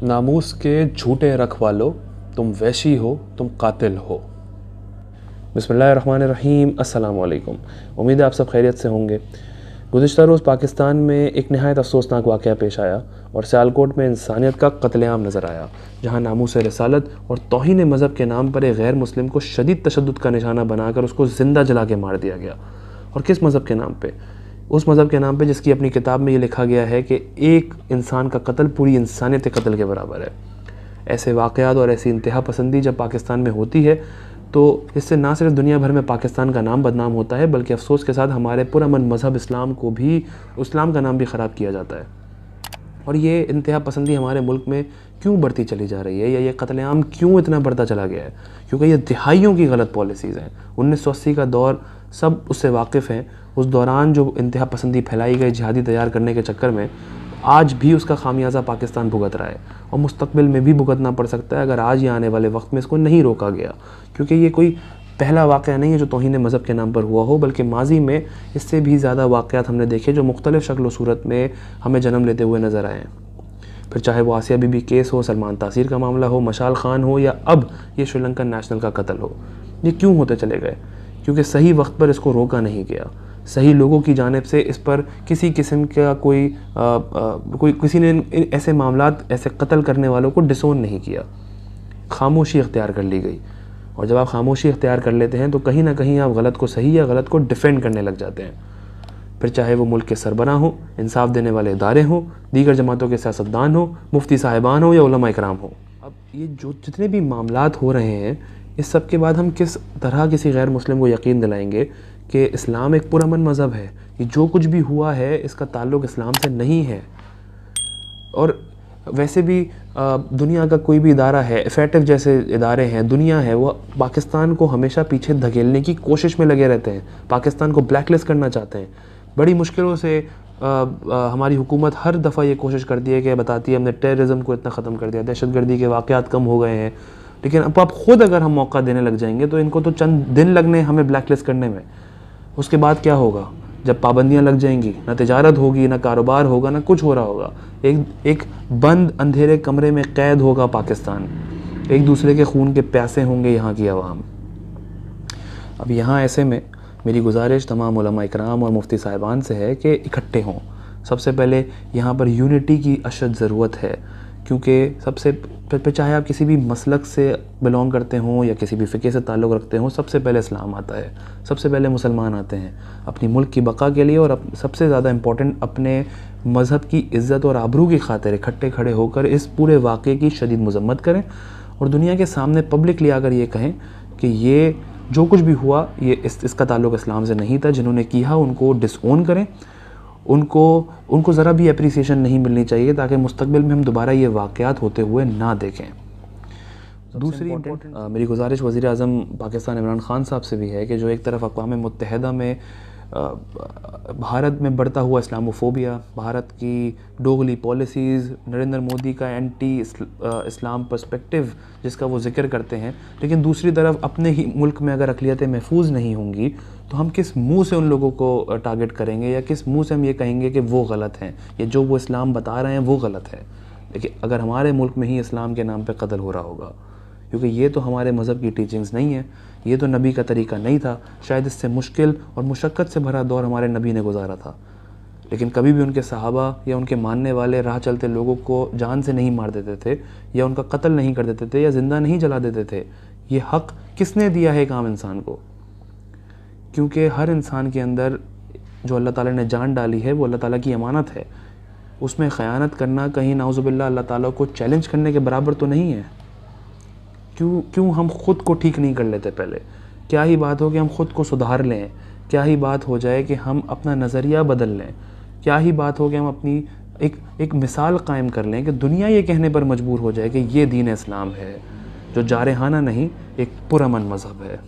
नामूस के झूठे रखवालो, तुम वैशी हो, तुम कातिल हो। बिस्मिल्लाहिर्रहमानिर्रहीम, अस्सलाम वालेकुम। उम्मीद है आप सब खैरियत से होंगे। गुज़िश्ता रोज़ पाकिस्तान में एक नहायत अफसोसनाक वाक़या पेश आया और सियालकोट में इंसानियत का कत्लेआम नज़र आया, जहाँ नामूस रिसालत और तौहीन मज़हब के नाम पर एक गैर मुस्लिम को शदीद तशद्दुद का निशाना बनाकर उसको ज़िंदा जला के मार दिया गया। और किस मज़हब के नाम पे? उस मज़हब के नाम पे जिसकी अपनी किताब में ये लिखा गया है कि एक इंसान का कत्ल पूरी इंसानियत के कत्ल के बराबर है। ऐसे वाक़यात और ऐसी इंतहा पसंदी जब पाकिस्तान में होती है तो इससे ना सिर्फ दुनिया भर में पाकिस्तान का नाम बदनाम होता है, बल्कि अफसोस के साथ हमारे पुरअमन मज़हब इस्लाम को भी, इस्लाम का नाम भी ख़राब किया जाता है। और ये इंतहा पसंदी हमारे मुल्क में क्यों बढ़ती चली जा रही है, या ये कत्लेआम क्यों इतना बढ़ता चला गया है? क्योंकि ये दिहाइयों की गलत पॉलिसीज़ हैं। 1980 का दौर सब उससे वाकिफ़ हैं। उस दौरान जो इंतहा पसंदी फैलाई गई जिहादी तैयार करने के चक्कर में, आज भी उसका खामियाजा पाकिस्तान भुगत रहा है और मुस्तकबिल में भी भुगतना पड़ सकता है अगर आज या आने वाले वक्त में इसको नहीं रोका गया। क्योंकि ये कोई पहला वाक़या नहीं है जो तौहीन मज़हब के नाम पर हुआ हो, बल्कि माजी में इससे भी ज़्यादा वाक़यात हमने देखे जो मुख्तलिफ़ शक्ल व सूरत में हमें जन्म लेते हुए नज़र आए हैं। फिर चाहे वो आसिया बीबी केस हो, सलमान तासीर का मामला हो, मशाल खान हो, या अब ये श्रीलंकन नेशनल का कत्ल हो। ये क्यों होते चले गए? क्योंकि सही वक्त पर इसको रोका नहीं गया। सही लोगों की जानिब से इस पर किसी किस्म का किसी ने ऐसे मामलात, ऐसे कत्ल करने वालों को डिसोन नहीं किया। खामोशी इख्तियार कर ली गई। और जब आप खामोशी इख्तियार कर लेते हैं तो कहीं ना कहीं आप गलत को सही या गलत को डिफेंड करने लग जाते हैं। फिर चाहे वो मुल्क के सरबराह हों, इंसाफ देने वाले इदारे हों, दीगर जमातों के सियासतदान हों, मुफ्ती साहिबान हो या उलमा इकराम हो। अब ये जो जितने भी मामलात हो रहे हैं, इस सब के बाद हम किस तरह किसी गैर मुस्लिम को यकीन दिलाएंगे कि इस्लाम एक पुरअमन मज़हब है? ये जो कुछ भी हुआ है इसका ताल्लुक़ इस्लाम से नहीं है। और वैसे भी दुनिया का कोई भी इदारा है, फैटिव जैसे इदारे हैं, दुनिया है, वो पाकिस्तान को हमेशा पीछे धकेलने की कोशिश में लगे रहते हैं। पाकिस्तान को ब्लैकलिस्ट करना चाहते हैं। बड़ी मुश्किलों से हमारी हुकूमत हर दफ़ा ये कोशिश करती है कि बताती है हमने टेररिज्म को इतना ख़त्म कर दिया, दहशतगर्दी के वाक़यात कम हो गए हैं। लेकिन अब आप ख़ुद अगर हम मौका देने लग जाएंगे तो इनको तो चंद दिन लगने हमें ब्लैकलिस्ट करने में। उसके बाद क्या होगा? जब पाबंदियां लग जाएंगी, ना तिजारत होगी, ना कारोबार होगा, ना कुछ हो रहा होगा। एक बंद अंधेरे कमरे में कैद होगा पाकिस्तान। एक दूसरे के खून के प्यासे होंगे यहाँ की आवाम। अब यहाँ ऐसे में मेरी गुजारिश तमाम उलमा इकराम और मुफ्ती साहिबान से है कि इकट्ठे हों। सबसे पहले यहाँ पर यूनिटी की अशद ज़रूरत है, क्योंकि सबसे चाहे आप किसी भी मसलक से बिलोंग करते हों या किसी भी फ़िक़े से ताल्लुक़ रखते हों, सबसे पहले इस्लाम आता है। सबसे पहले मुसलमान आते हैं अपनी मुल्क की बका के लिए, और सबसे ज़्यादा इम्पॉर्टेंट अपने मज़हब की इज़्ज़त और आबरू की खातिर इकट्ठे खड़े होकर इस पूरे वाक़े की शदीद मज़म्मत करें और दुनिया के सामने पब्लिकली आकर ये कहें कि ये जो कुछ भी हुआ ये इसका ताल्लुक़ इस्लाम से नहीं था। जिन्होंने किया उनको डिसओन करें, उनको ज़रा भी एप्रिसिएशन नहीं मिलनी चाहिए, ताकि मुस्तकबिल में हम दोबारा ये वाक़यात होते हुए ना देखें। दूसरी मेरी गुजारिश वज़ीर आज़म पाकिस्तान इमरान ख़ान साहब से भी है कि जो एक तरफ अक़वाम मुत्तहिदा में भारत में बढ़ता हुआ इस्लामोफोबिया, भारत की दोगली पॉलिसीज़, नरेंद्र मोदी का एंटी इस्लाम पर्सपेक्टिव जिसका वो ज़िक्र करते हैं, लेकिन दूसरी तरफ अपने ही मुल्क में अगर अक़लियतें महफूज नहीं होंगी तो हम किस मुंह से उन लोगों को टारगेट करेंगे, या किस मुंह से हम ये कहेंगे कि वो गलत हैं, या जो वो इस्लाम बता रहे हैं वो गलत है। लेकिन अगर हमारे मुल्क में ही इस्लाम के नाम पर कत्ल हो रहा होगा, क्योंकि ये तो हमारे मज़हब की टीचिंग्स नहीं है, ये तो नबी का तरीका नहीं था। शायद इससे मुश्किल और मुशक्क़त से भरा दौर हमारे नबी ने गुजारा था, लेकिन कभी भी उनके सहाबा या उनके मानने वाले राह चलते लोगों को जान से नहीं मार देते थे, या उनका कत्ल नहीं कर देते थे, या ज़िंदा नहीं जला देते थे। ये हक़ किसने दिया है एक आम इंसान को? क्योंकि हर इंसान के अंदर जो अल्लाह ताला ने जान डाली है वो अल्लाह ताला की अमानत है। उसमें ख़यानत करना कहीं नाउज़ुबिल्लाह अल्लाह ताला को चैलेंज करने के बराबर तो नहीं है। क्यों हम ख़ुद को ठीक नहीं कर लेते पहले? क्या ही बात हो कि हम ख़ुद को सुधार लें, क्या ही बात हो जाए कि हम अपना नज़रिया बदल लें, क्या ही बात हो कि हम अपनी एक मिसाल कायम कर लें कि दुनिया ये कहने पर मजबूर हो जाए कि ये दीन इस्लाम है, जो जारहाना नहीं एक पुरअमन मज़हब है।